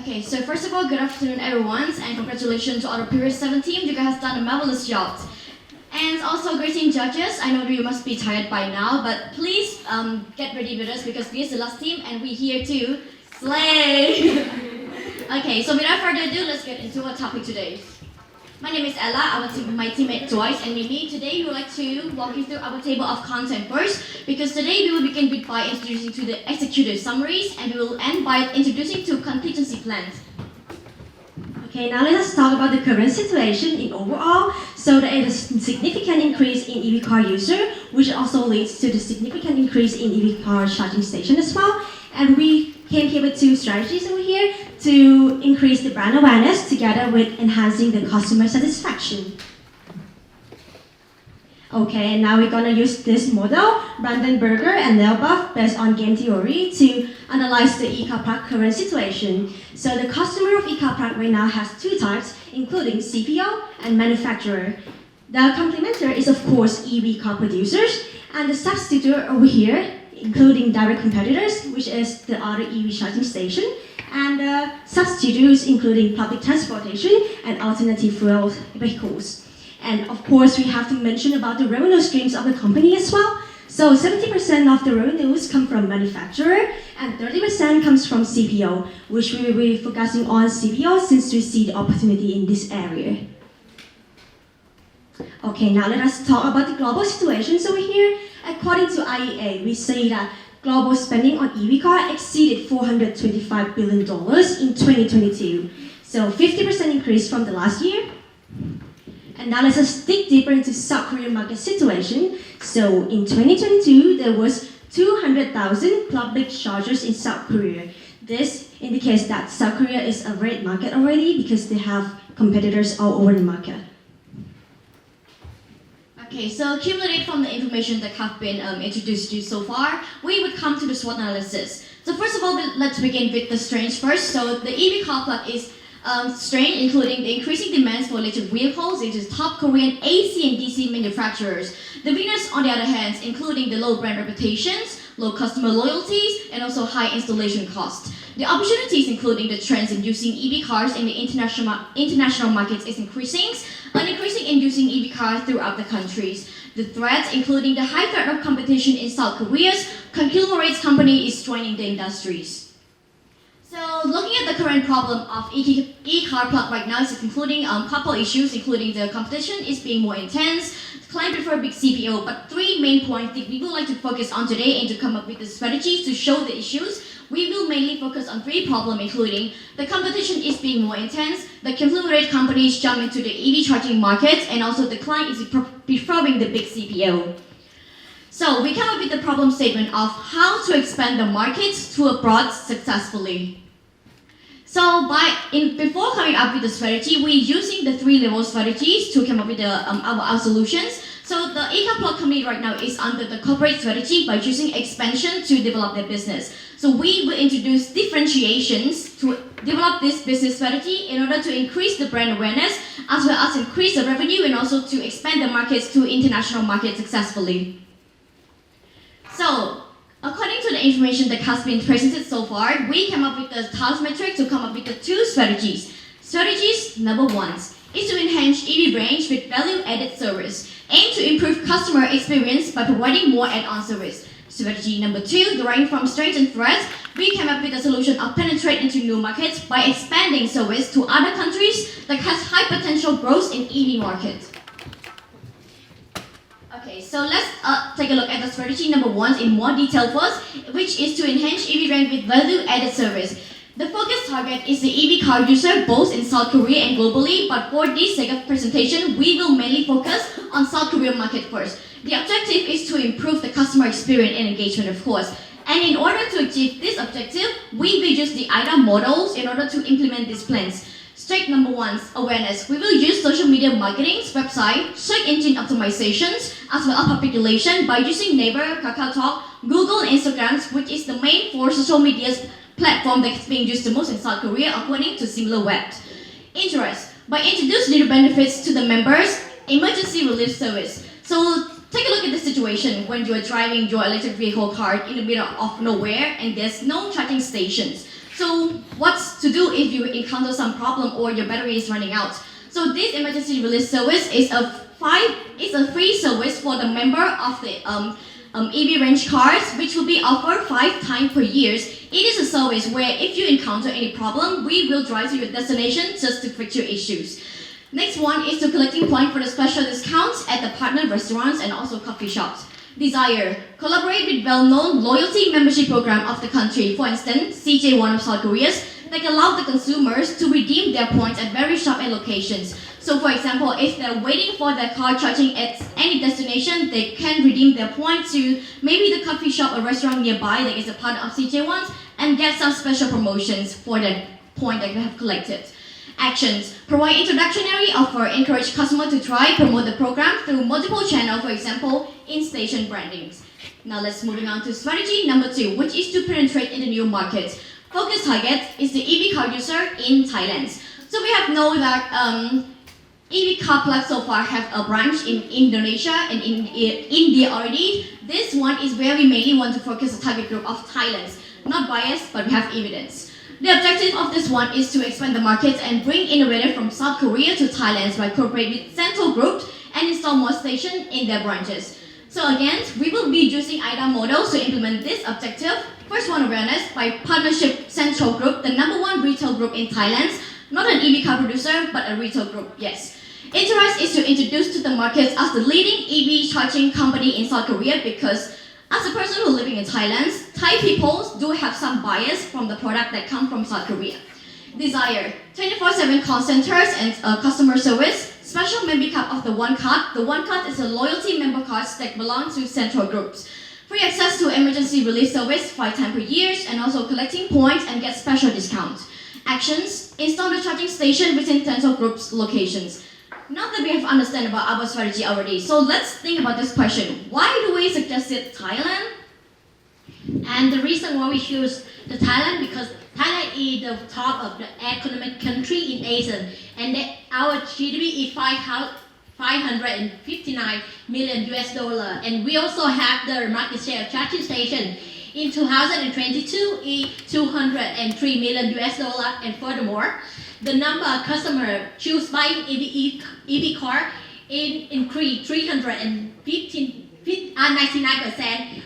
Okay, so first of all, good afternoon everyone, and congratulations to our Period 7 team. You guys have done a marvelous job. And also greeting judges. I know you must be tired by now, but please get ready with us because we are the last team and we're here to slay. Okay, so without further ado, let's get into our topic today. My name is Ella, my teammate Joyce and Mimi. Today we would like to walk you through our table of content first because today we will begin by introducing to the executive summaries and we will end by introducing to contingency plans. Okay, now let us talk about the current situation in overall. So there is a significant increase in EV car user, which also leads to the significant increase in EV car charging station as well. And we came here with two strategies over here to increase the brand awareness together with enhancing the customer satisfaction. Okay, and now we're gonna use this model, Brandon Berger and Nelbuff, based on game theory to analyze the ecarPlug current situation. So the customer of ecarPlug right now has two types, including CPO and manufacturer. The complementer is of course EV car producers, and the substitute over here, including direct competitors, which is the other EV charging station, and substitutes including public transportation and alternative fuel vehicles. And of course, we have to mention about the revenue streams of the company as well. So 70% of the revenues come from manufacturer and 30% comes from CPO, which we will be focusing on CPO since we see the opportunity in this area. Okay, now let us talk about the global situations over here. According to IEA, we say that global spending on EV car exceeded $425 billion in 2022. So 50% increase from the last year. And now let us dig deeper into South Korean market situation. So in 2022, there was 200,000 public chargers in South Korea. This indicates that South Korea is a red market already because they have competitors all over the market. Okay, so cumulative from the information that have been introduced to you so far, we would come to the SWOT analysis. So first of all, let's begin with the strengths first. So the EV car plug is strength, including the increasing demands for electric vehicles into top Korean AC and DC manufacturers. The winners, on the other hand, including the low brand reputations, low customer loyalties, and also high installation costs. The opportunities, including the trends in using EV cars in the international markets, is increasing, and increasing in using EV cars throughout the countries. The threats, including the high threat of competition in South Korea's conglomerate company, is joining the industries. So looking at the current problem of ecarPlug right now is including a couple issues, including the competition is being more intense, client prefer big CPO, but three main points that we would like to focus on today and to come up with the strategies to show the issues. We will mainly focus on three problems, including the competition is being more intense, the conglomerate companies jump into the EV charging market, and also the client is preferring the big CPO. So we come up with the problem statement of how to expand the market to abroad successfully. So before coming up with the strategy, we're using the three-level strategies to come up with our solutions. So the ecarPlug company right now is under the corporate strategy by choosing expansion to develop their business. So we will introduce differentiations to develop this business strategy in order to increase the brand awareness, as well as increase the revenue and also to expand the markets to international markets successfully. So, according to the information that has been presented so far, we came up with the task metric to come up with the two strategies. Strategies number one is to enhance EV range with value-added service. Aim to improve customer experience by providing more add-on service. Strategy number two, deriving from strengths and threats, we came up with a solution of penetrate into new markets by expanding service to other countries that has high potential growth in EV market. Okay, so let's take a look at the strategy number one in more detail first, which is to enhance EV rank with value-added service. The focus target is the EV car user both in South Korea and globally, but for this sake of presentation, we will mainly focus on South Korean market first. The objective is to improve the customer experience and engagement, of course. And in order to achieve this objective, we will use the IDA models in order to implement these plans. Step number one, awareness. We will use social media marketing, website, search engine optimizations, as well as public relation by using Naver, KakaoTalk, Google, and Instagram, which is the main four social media platform that is being used the most in South Korea according to SimilarWeb. Interest. by introducing new benefits to the members, emergency relief service. So take a look at the situation when you are driving your electric vehicle car in the middle of nowhere and there's no charging stations. So what's to do if you encounter some problem or your battery is running out? So this emergency relief service is a free service for the member of the EV range cars, which will be offered 5 times per year. It is a service where if you encounter any problem, we will drive to your destination just to fix your issues. Next one is to collecting points for the special discounts at the partner restaurants and also coffee shops. Desire, collaborate with well-known loyalty membership program of the country. For instance, CJ1 of South Korea, that allow the consumers to redeem their points at various shop and locations. So for example, if they're waiting for their car charging at any destination, they can redeem their points to maybe the coffee shop or restaurant nearby that is a partner of CJ1 and get some special promotions for the point that you have collected. Actions, provide introductory offer, encourage customer to try, promote the program through multiple channels, for example, in-station brandings. Now let's moving on to strategy number 2, which is to penetrate in the new markets. Focus target is the EV car user in Thailand. So we have known that ecarPlug so far have a branch in Indonesia and in India already. This one is where we mainly want to focus the target group of Thailand. Not biased, but we have evidence. The objective of this one is to expand the market and bring innovators from South Korea to Thailand by cooperating with central groups and install more stations in their branches. So again, we will be using IDA models to implement this objective. First one, awareness by partnership central group, the #1 retail group in Thailand, not an EV car producer, but a retail group, yes. Interest is to introduce to the market as the leading EV charging company in South Korea because as a person who living in Thailand, Thai people do have some bias from the product that come from South Korea. Desire, 24/7 call centers and customer service, special member card of the One Card. The One Card is a loyalty member cards that belong to central groups. Free access to emergency relief service 5 times per year and also collecting points and get special discounts. Actions, install the charging station within central groups locations. Now that we have understood about our strategy already, so let's think about this question. Why do we suggest Thailand? And the reason why we choose the Thailand because Thailand is the top of the economic country in Asia, and our GDP is 559 million US dollar, and we also have the market share of charging station. In 2022, is 203 million US dollar, and furthermore, the number of customers choose buying EV car increased 99%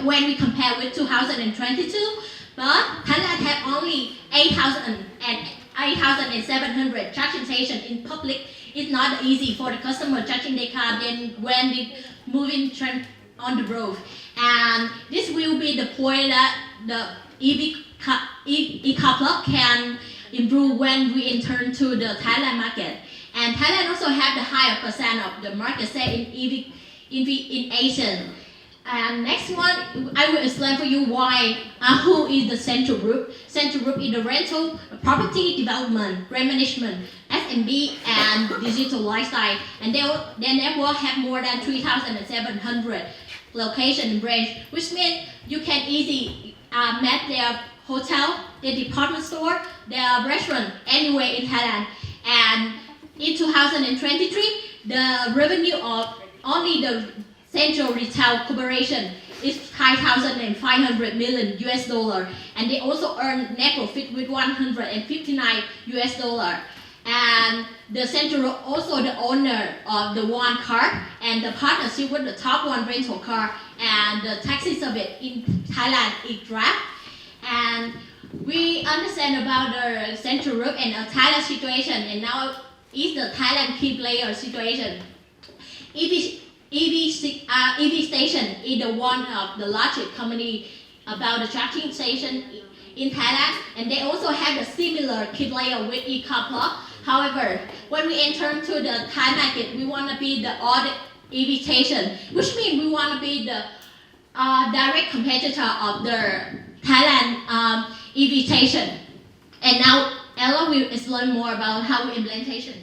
when we compare with 2022. But Thailand have only 8,700 charging stations in public. It's not easy for the customer charging their car then when they moving on the road. And this will be the point that the ecarPlug can improve when we enter to the Thailand market. And Thailand also have the higher percent of the market share in EV in Asia. And next one, I will explain for you why who is the central group. Central group is the rental, property development, rent management, SMB, and digital lifestyle. And they will have more than 3,700 location and branch, which means you can easily map their hotel, their department store, their restaurant anywhere in Thailand. And in 2023, the revenue of only the Central Retail Corporation is 5,500 million US dollar, and they also earn net profit with 159 US dollar. And the Central also the owner of the One Car and the partnership with the top one rental car and the taxi service in Thailand is Grab. And we understand about the Central Group and the Thailand situation, and now is the Thailand key player situation. EV station is the one of the largest company about the charging station in Thailand, and they also have a similar key player with ecarPlug. However, when we enter to the Thai market, we want to be the odd EV station, which means we want to be the direct competitor of the Thailand EV station. And now Ella will explain more about how implementation.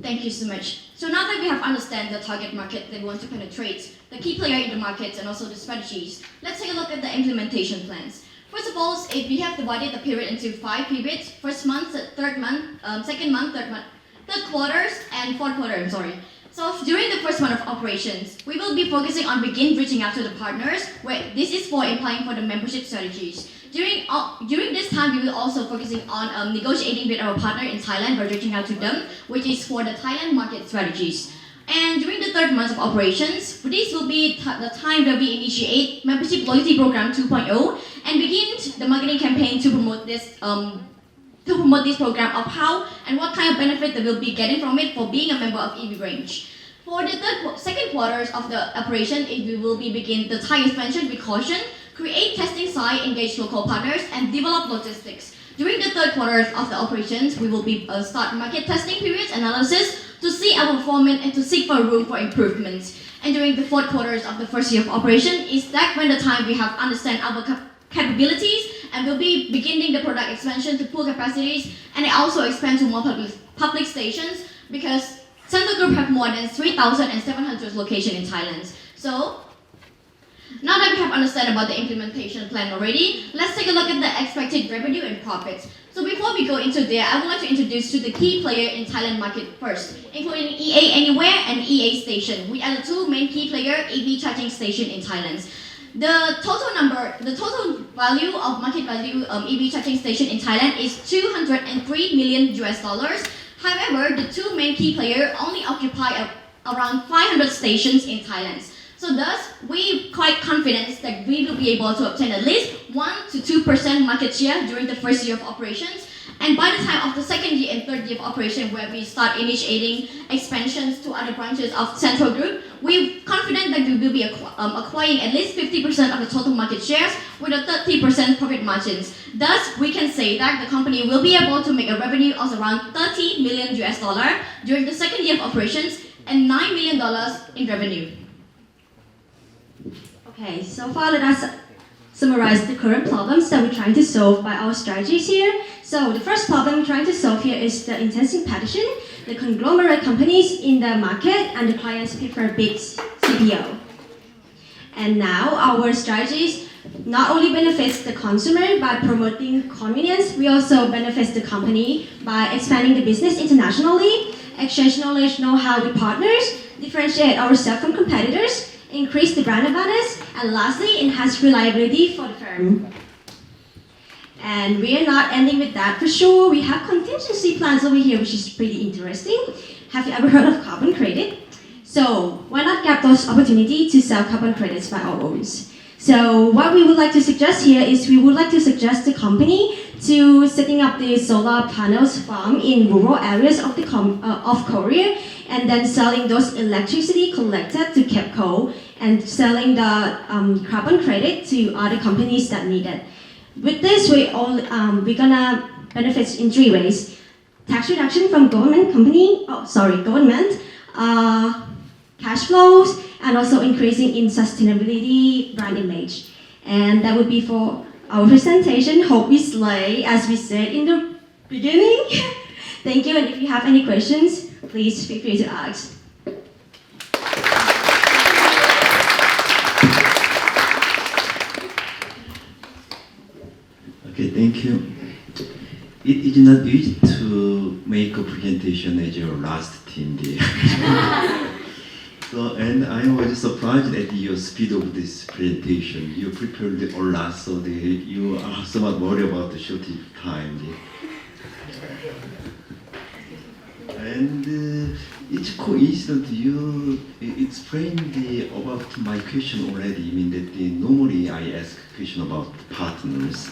Thank you so much. So now that we have understand the target market that we want to penetrate, the key player in the market and also the strategies, let's take a look at the implementation plans. First of all, if we have divided the period into 5 periods, first month, third month, second month, third month, third quarters and fourth quarter, I'm sorry. So during the first month of operations, we will be focusing on begin reaching out to the partners, where this is for applying for the membership strategies. During this time, we will also focusing on negotiating with our partner in Thailand by reaching out to them, which is for the Thailand market strategies. And during the third month of operations, this will be the time where we initiate membership loyalty program 2.0 and begin the marketing campaign to promote this program of how and what kind of benefit they will be getting from it for being a member of EB Range. For the second quarters of the operation, we will begin the Thai expansion with caution, create testing site, engage local partners, and develop logistics. During the third quarters of the operations, we will start market testing periods analysis to see our performance and to seek for room for improvements. And during the fourth quarters of the first year of operation is that when the time we have understand our capabilities and will be beginning the product expansion to full capacities and also expand to more public stations because Central Group have more than 3,700 locations in Thailand. So now that we have understood about the implementation plan already, let's take a look at the expected revenue and profits. So before we go into there, I would like to introduce to the key player in Thailand market first, including EA Anywhere and EA Station, which are the two main key player EV charging station in Thailand. The total value of market value EV charging station in Thailand is $203 million US. However, the two main key players only occupy around 500 stations in Thailand. So thus, we quite confident that we will be able to obtain at least 1 to 2% market share during the first year of operations. And by the time of the second year and third year of operation, where we start initiating expansions to other branches of Central Group, we're confident that we will be acquiring at least 50% of the total market shares with a 30% profit margins. Thus, we can say that the company will be able to make a revenue of around $30 million US during the second year of operations and $9 million in revenue. Okay, so far let us summarize the current problems that we're trying to solve by our strategies here. So the first problem we're trying to solve here is the intense competition, the conglomerate companies in the market, and the clients prefer big CPO. And now our strategies not only benefits the consumer by promoting convenience, we also benefits the company by expanding the business internationally, exchange knowledge, know-how with partners, differentiate ourselves from competitors, increase the brand awareness, and lastly, enhance reliability for the firm. And we are not ending with that for sure. We have contingency plans over here, which is pretty interesting. Have you ever heard of carbon credit? So why not grab those opportunities to sell carbon credits by our own? So what we would like to suggest here is we would like to suggest the company to setting up the solar panels farm in rural areas of Korea, and then selling those electricity collected to KEPCO and selling the carbon credit to other companies that need it. With this, we're gonna benefit in 3 ways: tax reduction from government, cash flows, and also increasing in sustainability brand image. And that would be for our presentation. Hope we slay, as we said in the beginning. Thank you, and if you have any questions, please feel free to ask. Okay, thank you. It is not easy to make a presentation as your last team there. So, and I was surprised at your speed of this presentation. You prepared a lot, so you are somewhat worried about the shortage of time there. And it's coincident you explained about my question already. I mean that normally I ask question about partners,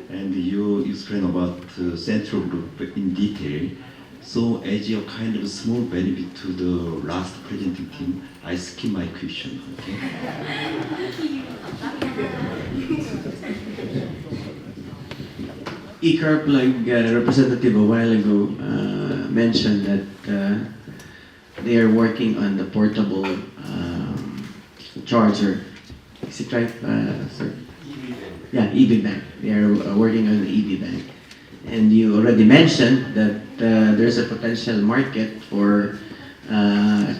and you explain about Central Group in detail. So as a kind of small benefit to the last presenting team, I skip my question. Okay. ecarPlug representative a while ago mentioned that they are working on the portable charger. Is it right, sir? Yeah, EV bank. They are working on the EV bank. And you already mentioned that there's a potential market for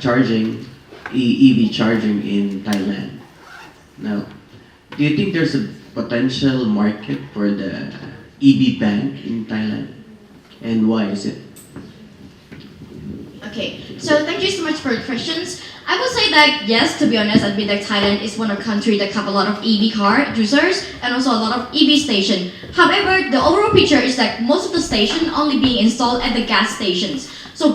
charging, EV charging in Thailand. Now, do you think there's a potential market for the EV bank in Thailand? And why is it? Okay, so thank you so much for the questions. I would say that yes, to be honest, admit that Thailand is one of the countries that have a lot of EV car users and also a lot of EV station. However, the overall picture is that most of the station only being installed at the gas stations. So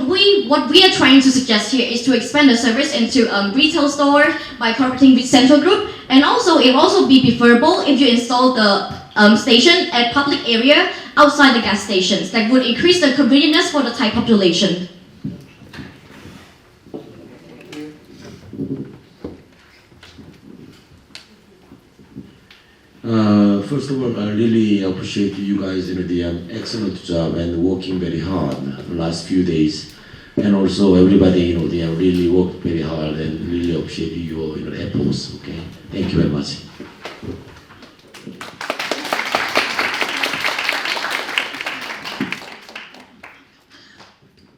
what we are trying to suggest here is to expand the service into retail store by cooperating with Central Group, and also it will also be preferable if you install the station at public area outside the gas stations. That would increase the convenience for the Thai population. First of all, I really appreciate you guys the excellent job and working very hard the last few days, and also everybody they have really worked very hard and really appreciate your efforts. Okay, thank you very much.